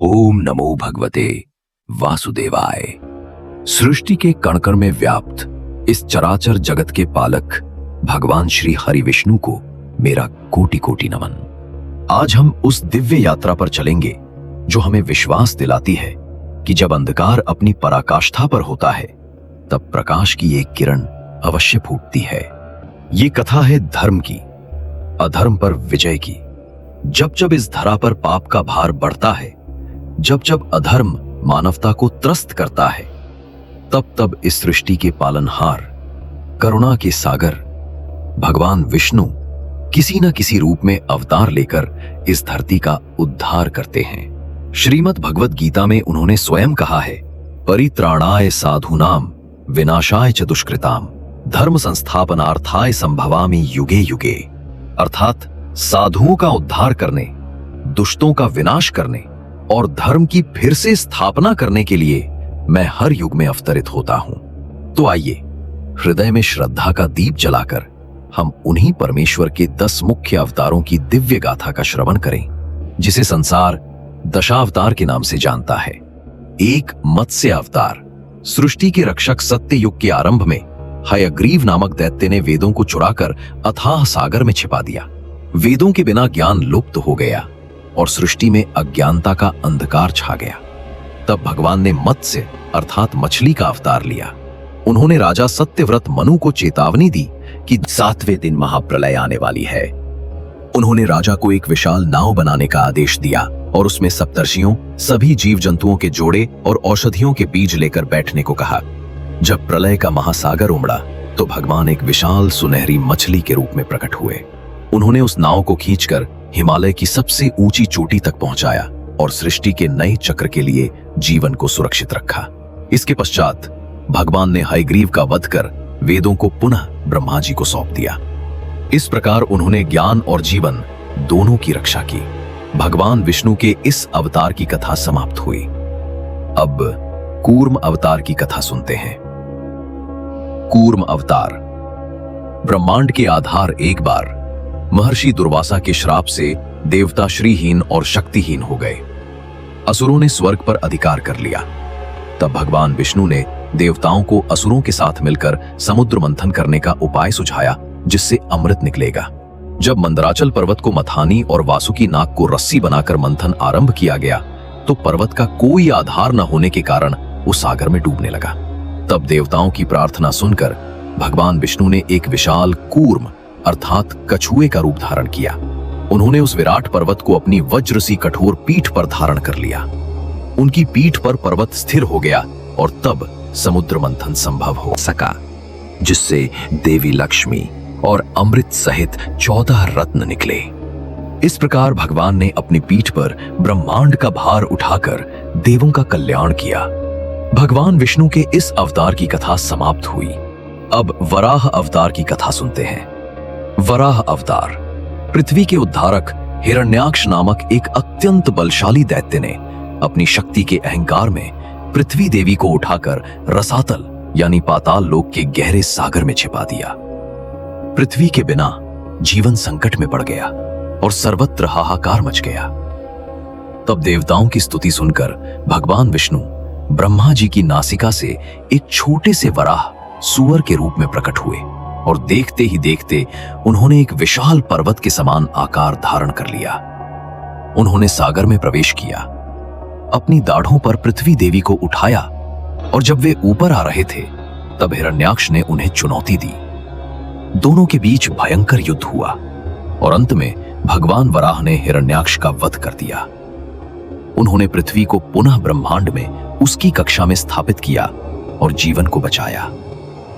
ओम नमो भगवते वासुदेवाय। सृष्टि के कण-कण में व्याप्त इस चराचर जगत के पालक भगवान श्री हरि विष्णु को मेरा कोटि कोटि नमन। आज हम उस दिव्य यात्रा पर चलेंगे जो हमें विश्वास दिलाती है कि जब अंधकार अपनी पराकाष्ठा पर होता है तब प्रकाश की एक किरण अवश्य फूटती है। ये कथा है धर्म की, अधर्म पर विजय की। जब जब इस धरा पर पाप का भार बढ़ता है, जब जब अधर्म मानवता को त्रस्त करता है, तब तब इस सृष्टि के पालनहार, करुणा के सागर भगवान विष्णु किसी न किसी रूप में अवतार लेकर इस धरती का उद्धार करते हैं। श्रीमद् भगवद गीता में उन्होंने स्वयं कहा है, परित्राणाय साधूनाम विनाशाय च दुष्कृताम धर्म संस्थापनार्थाय संभवामि युगे युगे। अर्थात साधुओं का उद्धार करने, दुष्टों का विनाश करने और धर्म की फिर से स्थापना करने के लिए मैं हर युग में अवतरित होता हूं। तो आइए हृदय में श्रद्धा का दीप जलाकर हम उन्हीं परमेश्वर के 10 मुख्य अवतारों की दिव्य गाथा का श्रवण करें, जिसे संसार दशावतार के नाम से जानता है। एक मत्स्य अवतार। सृष्टि के रक्षक सत्य युग के आरंभ में हयग्रीव नामक दैत्य ने वेदों को चुराकर अथाह सागर में छिपा दिया। वेदों के बिना ज्ञान लुप्त हो गया और सृष्टि में अज्ञानता का अंधकार छा गया। तब भगवान ने मत्स्य अर्थात मछली का अवतार लिया। उन्होंने राजा सत्यव्रत मनु को चेतावनी दी कि 7वें दिन महाप्रलय आने वाली है। उन्होंने राजा को एक विशाल नाव बनाने का आदेश दिया और उसमें सप्तर्षियों, सभी जीव जंतुओं के जोड़े और औषधियों के बीज लेकर बैठने को कहा। जब प्रलय का महासागर उमड़ा तो भगवान एक विशाल सुनहरी मछली के रूप में प्रकट हुए। उन्होंने उस नाव को खींचकर हिमालय की सबसे ऊंची चोटी तक पहुंचाया और सृष्टि के नए चक्र के लिए जीवन को सुरक्षित रखा। इसके पश्चात भगवान ने हयग्रीव का वध कर वेदों को पुनः ब्रह्मा जी को सौंप दिया। इस प्रकार उन्होंने ज्ञान और जीवन दोनों की रक्षा की। भगवान विष्णु के इस अवतार की कथा समाप्त हुई। अब कूर्म अवतार की कथा सुनते हैं। कूर्म अवतार। ब्रह्मांड के आधार एक बार महर्षि दुर्वासा के श्राप से देवता श्रीहीन और शक्तिहीन हो गए। असुरों ने स्वर्ग पर अधिकार कर लिया। तब भगवान विष्णु ने देवताओं को असुरों के साथ मिलकर समुद्र मंथन करने का उपाय सुझाया, जिससे अमृत निकलेगा। जब मंदराचल पर्वत को मथानी और वासुकी नाग को रस्सी बनाकर मंथन आरंभ किया गया तो पर्वत का कोई आधार न होने के कारण वो सागर में डूबने लगा। तब देवताओं की प्रार्थना सुनकर भगवान विष्णु ने एक विशाल कूर्म अर्थात कछुए का रूप धारण किया। उन्होंने उस विराट पर्वत को अपनी वज्र सी कठोर पीठ पर धारण कर लिया। उनकी पीठ पर पर्वत स्थिर हो गया और तब समुद्र मंथन संभव हो सका, जिससे देवी लक्ष्मी और अमृत सहित 14 रत्न निकले। इस प्रकार भगवान ने अपनी पीठ पर ब्रह्मांड का भार उठाकर देवों का कल्याण किया। भगवान विष्णु के इस अवतार की कथा समाप्त हुई। अब वराह अवतार की कथा सुनते हैं। वराह अवतार। पृथ्वी के उद्धारक हिरण्याक्ष नामक एक अत्यंत बलशाली दैत्य ने अपनी शक्ति के अहंकार में पृथ्वी देवी को उठाकर रसातल यानी पाताल लोक के गहरे सागर में छिपा दिया। पृथ्वी के बिना जीवन संकट में पड़ गया और सर्वत्र हाहाकार मच गया। तब देवताओं की स्तुति सुनकर भगवान विष्णु ब्रह्मा जी की नासिका से एक छोटे से वराह सुअर के रूप में प्रकट हुए और देखते ही देखते उन्होंने एक विशाल पर्वत के समान आकार धारण कर लिया। उन्होंने सागर में प्रवेश किया, अपनी दाढ़ों पर पृथ्वी देवी को उठाया और जब वे ऊपर आ रहे थे तब हिरण्याक्ष ने उन्हें चुनौती दी। दोनों के बीच भयंकर युद्ध हुआ और अंत में भगवान वराह ने हिरण्याक्ष का वध कर दिया। उन्होंने पृथ्वी को पुनः ब्रह्मांड में उसकी कक्षा में स्थापित किया और जीवन को बचाया।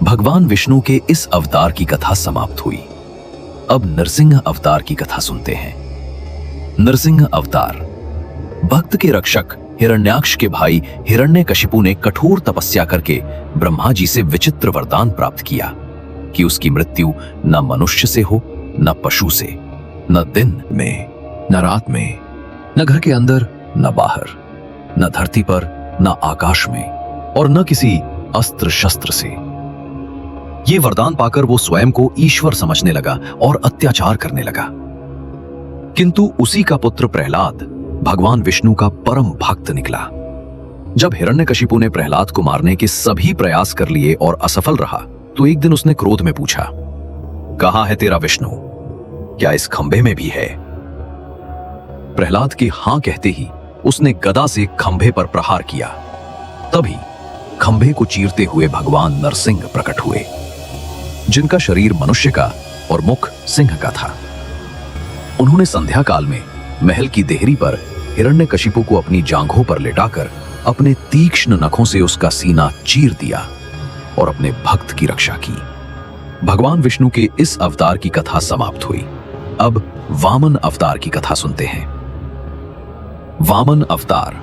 भगवान विष्णु के इस अवतार की कथा समाप्त हुई। अब नरसिंह अवतार की कथा सुनते हैं। नरसिंह अवतार। भक्त के रक्षक हिरण्याक्ष के भाई हिरण्यकशिपु ने कठोर तपस्या करके ब्रह्मा जी से विचित्र वरदान प्राप्त किया कि उसकी मृत्यु न मनुष्य से हो, न पशु से, न दिन में, न रात में, न घर के अंदर, न बाहर, न धरती पर, न आकाश में और न किसी अस्त्र शस्त्र से। ये वरदान पाकर वो स्वयं को ईश्वर समझने लगा और अत्याचार करने लगा। किंतु उसी का पुत्र प्रहलाद भगवान विष्णु का परम भक्त निकला। जब हिरण्यकशिपु ने प्रहलाद को मारने के सभी प्रयास कर लिए और असफल रहा, तो एक दिन उसने क्रोध में पूछा, कहाँ है तेरा विष्णु? क्या इस खंभे में भी है? प्रहलाद के हां कहते ही उसने गदा से खंभे पर प्रहार किया। तभी खंभे को चीरते हुए भगवान नरसिंह प्रकट हुए, जिनका शरीर मनुष्य का और मुख सिंह का था। उन्होंने संध्या काल में महल की देहरी पर हिरण्यकशिपु को अपनी जांघों पर लेटाकर अपने तीक्ष्ण नखों से उसका सीना चीर दिया और अपने भक्त की रक्षा की। भगवान विष्णु के इस अवतार की कथा समाप्त हुई। अब वामन अवतार की कथा सुनते हैं। वामन अवतार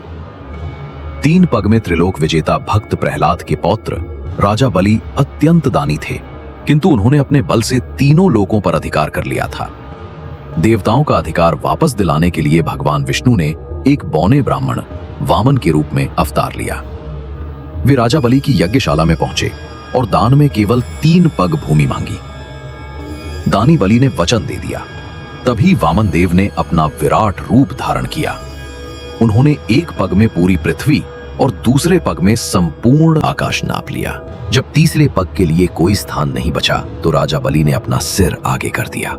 3 पग में त्रिलोक विजेता भक्त प्रहलाद के पौत्र राजा बलि अत्यंत दानी थे, किंतु उन्होंने अपने बल से तीनों लोकों पर अधिकार कर लिया था। देवताओं का अधिकार वापस दिलाने के लिए भगवान विष्णु ने एक बौने ब्राह्मण वामन के रूप में अवतार लिया। वे राजा बलि की यज्ञशाला में पहुंचे और दान में केवल 3 पग भूमि मांगी। दानी बलि ने वचन दे दिया। तभी वामन देव ने अपना विराट रूप धारण किया। उन्होंने एक पग में पूरी पृथ्वी और दूसरे पग में संपूर्ण आकाश नाप लिया। जब तीसरे पग के लिए कोई स्थान नहीं बचा, तो राजा बलि ने अपना सिर आगे कर दिया।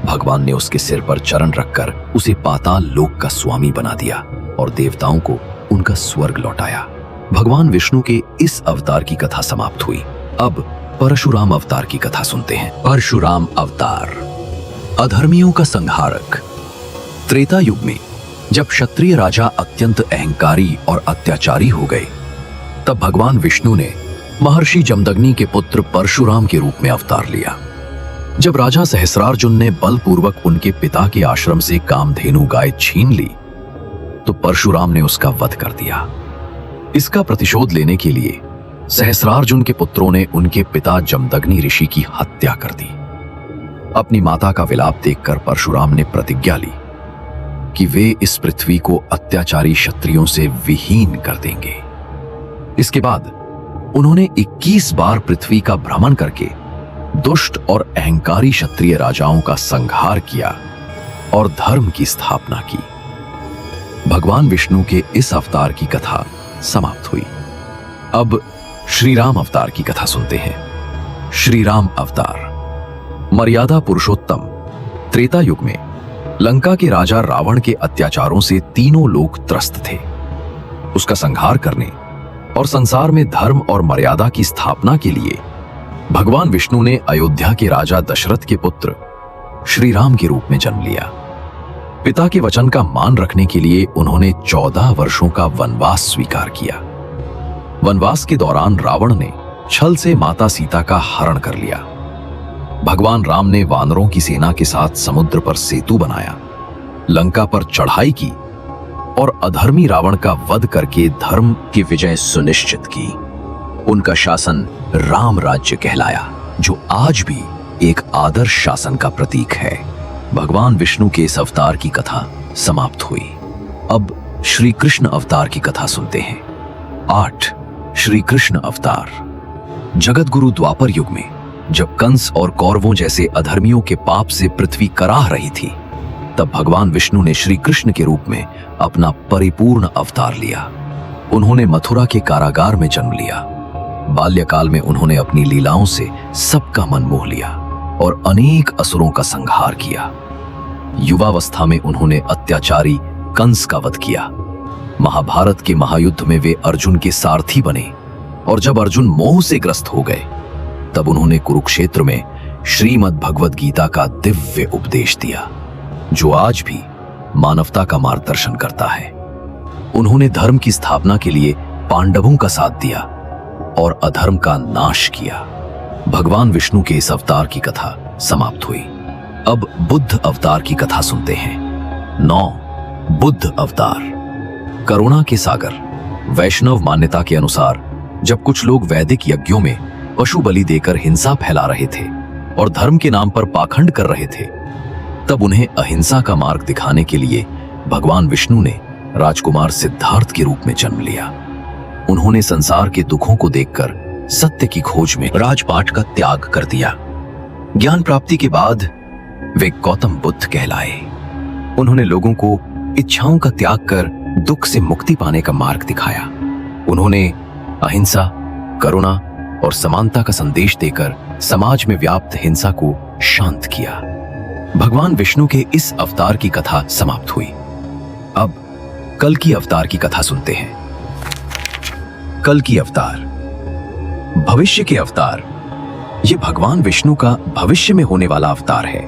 भगवान ने उसके सिर पर चरण रखकर उसे पाताल लोक का स्वामी बना दिया और देवताओं को उनका स्वर्ग लौटाया। भगवान विष्णु के इस अवतार की कथा समाप्त हुई। अब परशुराम अवतार की कथा सुनते हैं। परशुराम अवतार अधर्मियों का संहारक। त्रेता युग में जब क्षत्रिय राजा अत्यंत अहंकारी और अत्याचारी हो गए, तब भगवान विष्णु ने महर्षि जमदग्नि के पुत्र परशुराम के रूप में अवतार लिया। जब राजा सहस्रार्जुन ने बलपूर्वक उनके पिता के आश्रम से कामधेनु गाय छीन ली, तो परशुराम ने उसका वध कर दिया। इसका प्रतिशोध लेने के लिए सहस्रार्जुन के पुत्रों ने उनके पिता जमदग्नि ऋषि की हत्या कर दी। अपनी माता का विलाप देखकर परशुराम ने प्रतिज्ञा ली कि वे इस पृथ्वी को अत्याचारी क्षत्रियों से विहीन कर देंगे। इसके बाद उन्होंने 21 बार पृथ्वी का भ्रमण करके दुष्ट और अहंकारी क्षत्रिय राजाओं का संहार किया और धर्म की स्थापना की। भगवान विष्णु के इस अवतार की कथा समाप्त हुई। अब श्री राम अवतार की कथा सुनते हैं। श्री राम अवतार मर्यादा पुरुषोत्तम। त्रेता युग में लंका के राजा रावण के अत्याचारों से तीनों लोक त्रस्त थे। उसका संहार करने और संसार में धर्म और मर्यादा की स्थापना के लिए भगवान विष्णु ने अयोध्या के राजा दशरथ के पुत्र श्री राम के रूप में जन्म लिया। पिता के वचन का मान रखने के लिए उन्होंने 14 वर्षों का वनवास स्वीकार किया। वनवास के दौरान रावण ने छल से माता सीता का हरण कर लिया। भगवान राम ने वानरों की सेना के साथ समुद्र पर सेतु बनाया, लंका पर चढ़ाई की और अधर्मी रावण का वध करके धर्म की विजय सुनिश्चित की। उनका शासन राम राज्य कहलाया, जो आज भी एक आदर्श शासन का प्रतीक है। भगवान विष्णु के इस अवतार की कथा समाप्त हुई। अब श्री कृष्ण अवतार की कथा सुनते हैं। 8 श्री कृष्ण अवतार। जगत गुरु द्वापर युग में जब कंस और कौरवों जैसे अधर्मियों के पाप से पृथ्वी कराह रही थी, तब भगवान विष्णु ने श्री कृष्ण के रूप में अपना परिपूर्ण अवतार लिया। उन्होंने मथुरा के कारागार में जन्म लिया। बाल्यकाल में उन्होंने अपनी लीलाओं से सबका मन मोह लिया और अनेक असुरों का संहार किया। युवावस्था में उन्होंने अत्याचारी कंस का वध किया। महाभारत के महायुद्ध में वे अर्जुन के सारथी बने और जब अर्जुन मोह से ग्रस्त हो गए, तब उन्होंने कुरुक्षेत्र में श्रीमद् भगवद गीता का दिव्य उपदेश दिया, जो आज भी मानवता का मार्गदर्शन करता है। उन्होंने धर्म की स्थापना के लिए पांडवों का साथ दिया और अधर्म का नाश किया। भगवान विष्णु के इस अवतार की कथा समाप्त हुई। अब बुद्ध अवतार की कथा सुनते हैं। 9 बुद्ध अवतार। करुणा के सागर। वैष्णव मान्यता के अनुसार जब कुछ लोग वैदिक यज्ञों में पशु बलि देकर हिंसा फैला रहे थे और धर्म के नाम पर पाखंड कर रहे थे, तब उन्हें अहिंसा का मार्ग दिखाने के लिए भगवान विष्णु ने राजकुमार सिद्धार्थ के रूप में जन्म लिया। उन्होंने संसार के दुखों को देखकर सत्य की खोज में राजपाट का त्याग कर दिया। ज्ञान प्राप्ति के बाद वे गौतम बुद्ध कहलाए। उन्होंने लोगों को इच्छाओं का त्याग कर दुख से मुक्ति पाने का मार्ग दिखाया। उन्होंने अहिंसा, करुणा और समानता का संदेश देकर समाज में व्याप्त हिंसा को शांत किया। भगवान विष्णु के इस अवतार की कथा समाप्त हुई। अब कल की अवतार की कथा सुनते हैं। कल की अवतार, भविष्य के अवतार। यह भगवान विष्णु का भविष्य में होने वाला अवतार है।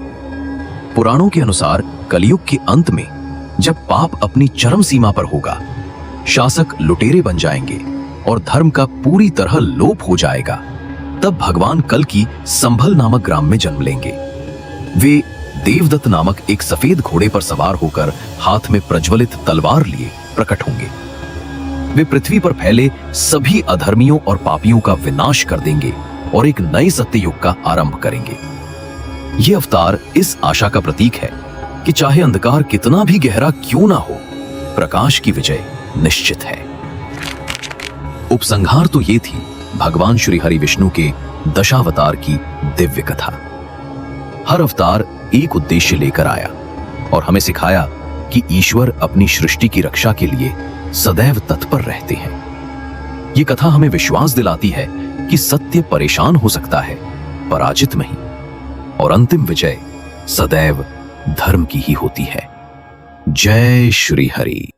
पुराणों के अनुसार कलयुग के अंत में जब पाप अपनी चरम सीमा पर होगा, शासक लुटेरे बन जाएंगे और धर्म का पूरी तरह लोप हो जाएगा, तब भगवान कल की संभल नामक ग्राम में जन्म लेंगे। वे देवदत्त नामक एक सफेद घोड़े पर सवार होकर हाथ में प्रज्वलित तलवार लिए प्रकट होंगे। वे पृथ्वी पर फैले सभी अधर्मियों और पापियों का विनाश कर देंगे और एक नए सत्य युग का आरंभ करेंगे। यह अवतार इस आशा का प्रतीक है कि चाहे अंधकार कितना भी गहरा क्यों ना हो, प्रकाश की विजय निश्चित है। उपसंहार तो ये थी भगवान श्री हरि विष्णु के दशावतार की दिव्य कथा। हर अवतार एक उद्देश्य लेकर आया और हमें सिखाया कि ईश्वर अपनी सृष्टि की रक्षा के लिए सदैव तत्पर रहते हैं। ये कथा हमें विश्वास दिलाती है कि सत्य परेशान हो सकता है, पराजित नहीं, और अंतिम विजय सदैव धर्म की ही होती है। जय श्री हरि।